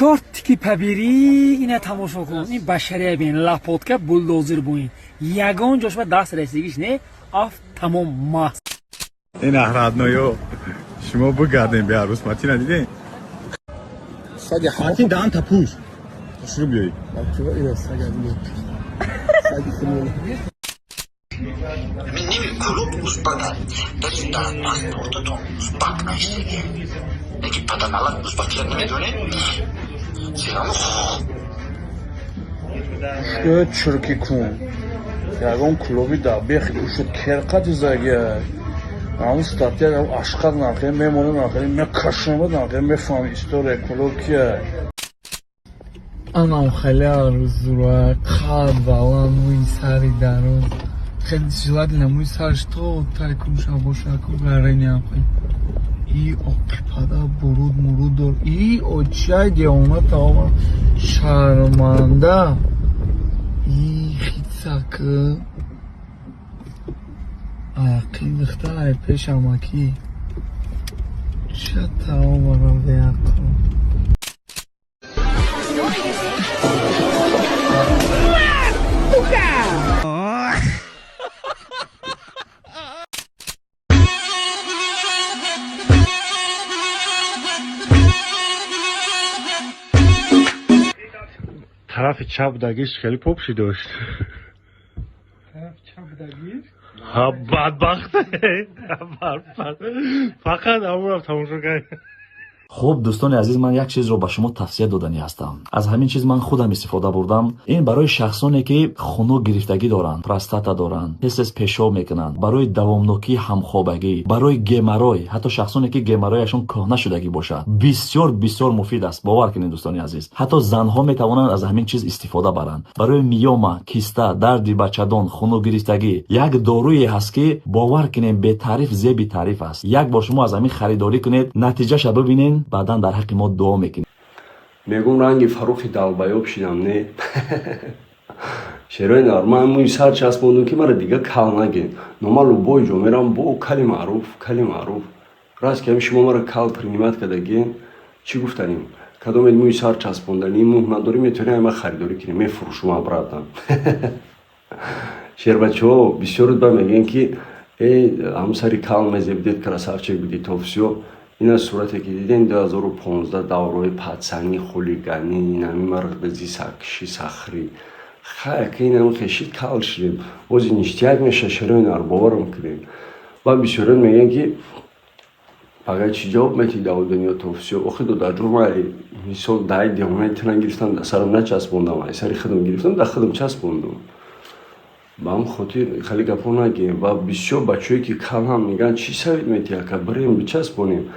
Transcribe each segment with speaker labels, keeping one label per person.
Speaker 1: чортики побери, ина тамошо кун. Ин башария бин лапотка бульдозер буин. Ягон ҷошба даст расигиш не автомом маст.
Speaker 2: این احرادنویو شما بگردین به عروس متین ندیدین؟
Speaker 3: ساگه
Speaker 2: متین دهان تپوش شروع بیایی
Speaker 4: Benim kulüp Uzbak'a da pasportu Uzbak işte. Peki padanalar Uzbaklar ne diyor? Selamı.
Speaker 3: Şu Türkiye kum. Yagon klubi da bir şu kerkat izage. Ama statya aşkar nakle, memonu nakle, me kaşıma nakle, me fam istoriya kolokiya.
Speaker 1: Anam خیلی آرزوه قلب والان موی سری درون خیلی желательно موی سرش تو تایکون شباشه که برینی هم خیلی ای اقیپاده برود مرود دار ای اوچای دیومت آمد شرمنده ای خیلی سکه آقی دخته ای پیش اماکی چه تاو برا بیاکو
Speaker 2: طرف چپ دگیش خیلی پاپشی داشت
Speaker 1: طرف چپ دگیر
Speaker 2: ها بدبخته فقط همون رفت تماشا کرد.
Speaker 5: خب دوستان عزیز من یک چیز رو به شما توصیه دادنی هستم. از همین چیز من خودم استفاده بردم. این برای شخصانی که خنک گرفتگی دارند، پروستاتا دارند، حس پیشاب میکنند، برای دوامناکی همخوابگی، برای گمرای، حتی شخصانی که گمرایشون کهنه شدگی باشه، بسیار بسیار مفید است. باور کنید دوستان عزیز. حتی زنها میتوانند از همین چیز استفاده برند. برای میوما، کیستا، درد بچه‌دان، خنک گرفتگی یک دارویی هست که باور کنید به تعریف زیبی تعریف است. یک بار شما از همین خریداری کنید، نتیجهش ببینید. بعداً در حق ما دعا میکنیم.
Speaker 6: میگم رنگی فروخی دلبایوب شدم نه شروع نرمه موی سر چسبوندم که مرا دیگه کل نگین نمالو بوی جو میرم بو کلی معروف راست که شما مرا کل پرینیمت کدگین چی گفتنیم کدام موی سر چسبوندنی موه نداری میتونی همه خریداری کنیم میفروشم ابرادم شیر بچه ها بسیار با میگن که ای همسری کل مزیبدید کراسافچه بودی توفسیو اینا صورتی که دیدین 2015 دورای پادسانی خولیگانی اینمی مرغدزی ساکشی سخری خیلی که اینمی خشید کال شدیم اوزی نیشتیاک میشه شروعین رو باورم کردیم و بسیارن میگن که اگر چی جواب میتی داو دنیا توفیسی اخی دو در جرمه میسال دای دیومه تنان گرفتن در سرم نچسبوندم ای سری خودم گرفتم در خودم چسبوندم با هم خاطر خیلی گپو نگیم و بسیار بچه‌ای که کل هم میگن چی سوید میتی که بریم بچسبونیم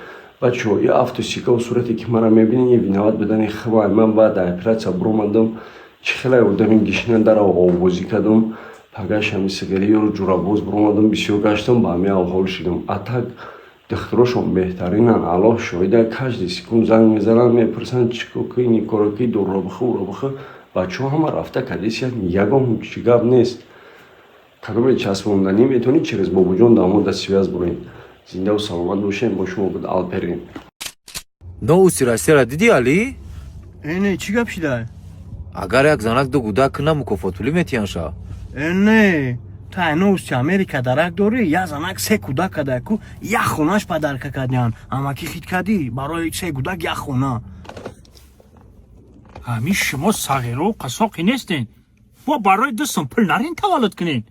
Speaker 6: بچه‌ها یه افتوسیکا و صورتی که مرا میبینین یه وینوات بدن خواه من بعد اپراتسیا برومدم چی خیلی اردم این گشنن در آوازی کردم پگاش همی سگری رو جورابوز برومدم بسیار گشتم با همی آوال شدم اتاق دختراشون بهترینن الله شایده کجدی سکون زنگ میزنن میپرسن چیکوکی نیکوروکی دور رو بخه بچه‌ها هم رفته کدیسیت یگم چی گپ نیست کدوم چسبوندنی میتونید через بابو جان داماد связь برین زنده و سلامت باشین با شما بود آلپرین
Speaker 7: نو سیرا دیدی علی؟
Speaker 3: اینه چی گپ شده؟
Speaker 7: اگر یک زنک دو گودا کنه مکافاتولی میتیانشا
Speaker 3: اینه تا هنوز چه امریکا درک داری یا زنک سه کودک کده که یک خونهش پدرک کدیان اما کی خید کدی برای سه کودک یک خونه
Speaker 1: همین شما صغیره و قساقی نیستین با برای دو سمپل نرین تولد کنین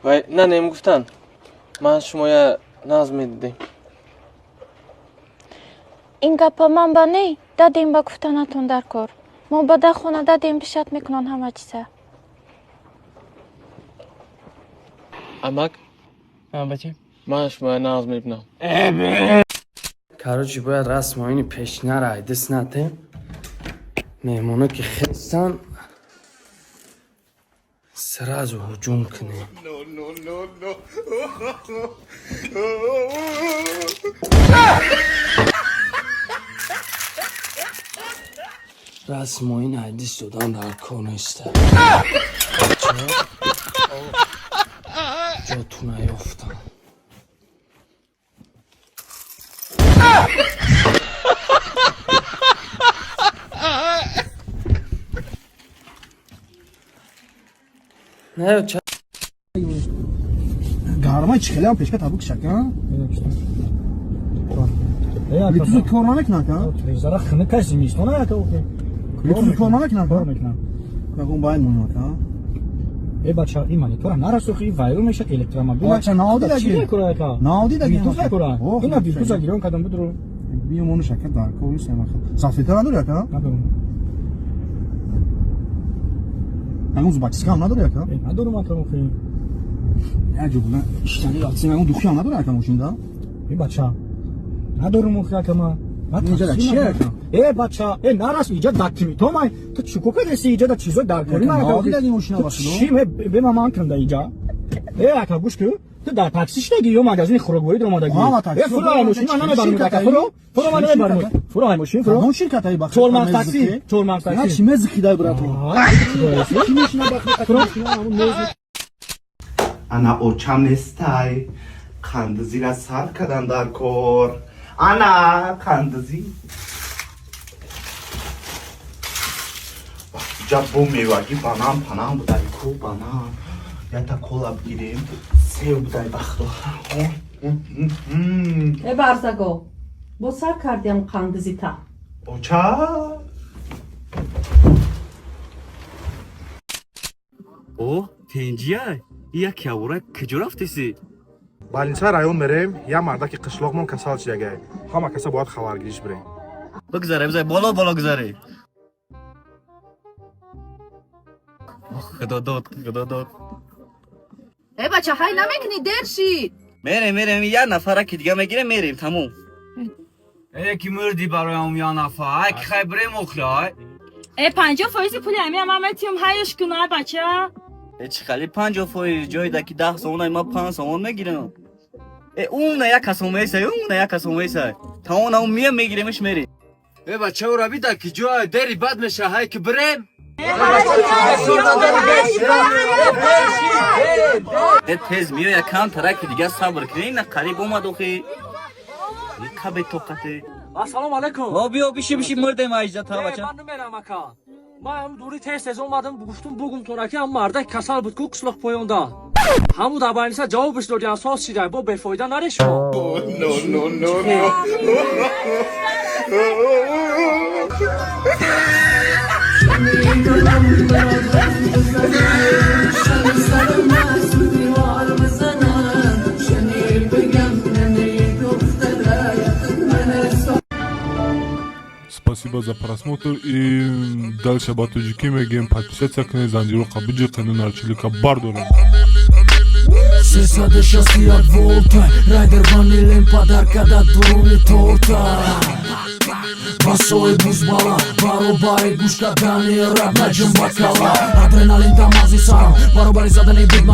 Speaker 8: وای نه نمیگفتن من شما یه نظم میدیدیم
Speaker 9: این گپا من با نی دادیم با گفتنتون در کار ما با ده خونه دادیم پیشت میکنن همه چیزه
Speaker 8: امک من بچه من شما یه نظم میبینم
Speaker 10: Короче, باید رسم های پیش نره دست نده مهمانا که خستن سراز و هجوم کنه رسم های حدیث دادن در کنسته جاتون نیافتن نه چه
Speaker 1: گرمای چخلی هم پیشکت هبوک شکن لیتوزو کورنا نکنن
Speaker 11: زرا خنه کسی میستونه یا تو
Speaker 1: لیتوزو کورنا نکنن بگم باید مونیوت ها
Speaker 11: ای بچه این مانیتور نرسوخی وایرو میشه الکتروموبیل
Speaker 1: بچه ناودی
Speaker 11: چی
Speaker 1: دیگه
Speaker 11: میکنه تا
Speaker 1: ناودی دیگه
Speaker 11: تو فکر اینا بیتوزا گیرون کدام بود رو
Speaker 1: بیا مونو شکل در کوی سما صافیتر نداره یا
Speaker 11: ندارم
Speaker 1: اون زباکس کام نداره یا
Speaker 11: ندارم اترام خیلی
Speaker 1: عجب نه اشتانی لاتسی اون دوخی هم نداره یا ماشین دا
Speaker 11: ای بچه ندارم مخیا کما
Speaker 1: اینجا چیه
Speaker 11: ای بچه ای نراس ایجاد دکتیمی تو من تو چیکو کردی ایجاد چیزا در کاری من
Speaker 1: ناودی دیگه ماشین واسه
Speaker 11: چی به من کنده ایجا ای اکا گوش کو تو در تاکسیش نگی یا مغازین خوراکوری در اومدگی ای فرو های ماشین من نمیبرم دکا فرو من نمیبرم فرو های ماشین فرو
Speaker 1: اون شرکت های بخش
Speaker 11: چورمن تاکسی
Speaker 1: نه چی مزخی دای برات چی میشنا بخش
Speaker 12: انا اوچم نستای کندزی را سر کردن در کور انا کندزی جبو میواگی بانام پنام بودای کو بانام یا تا کولا بگیریم سیو بودای بختو
Speaker 13: ای برزگو با سر کردیم کندزی تا
Speaker 12: اوچا
Speaker 14: او تنجیه یک یاورا کجا رفتیسی؟
Speaker 15: بالینچا район мерем я мардаки қишлоқмон касал шидагай ҳама каса бояд хабаргириш бирем
Speaker 14: бигзаре бизай боло гузаре худо дод
Speaker 13: ای بچه های نمیکنی دیر شید
Speaker 14: мерем я нафара ки дига мегирем мерем тамом
Speaker 16: یکی مردی برایم یا نفر یک خبره مخلای
Speaker 17: 50% پولی هم میتیم هایش کنه بچه
Speaker 14: چی خالی 50% جای دکی 10 سومن ما 5 سومن میگیرم اون یک کسومه ایسه تا اون میگیرمش میری
Speaker 16: بچه او را بیده که جای دری بد میشه های که بریم
Speaker 14: تیز میو یکم ترک دیگه صبر کنی نه قریب اومد اوخی کبه توقته
Speaker 18: السلام علیکم
Speaker 14: بیا بیشی مردم اجدا تا بچه
Speaker 18: من نمیرم اکا من دوری تست اومدم گفتم بگم تو که هم مردک کسل بود که قسلق پویونده همون دبانیسا جوابش دادی اساس چیده با بفایده نرش
Speaker 19: Спасибо за просмотр и дальше батуджики мегем подписаться к Занжиру Кабиджи канал Чилика Бардора.
Speaker 20: Сесаде шасти от волта, райдер ванилен подарка да дуруни торта. Басой бузбала, баробари гушка дани раб наджим бакала. Адреналин тамази сам, баробари задани биг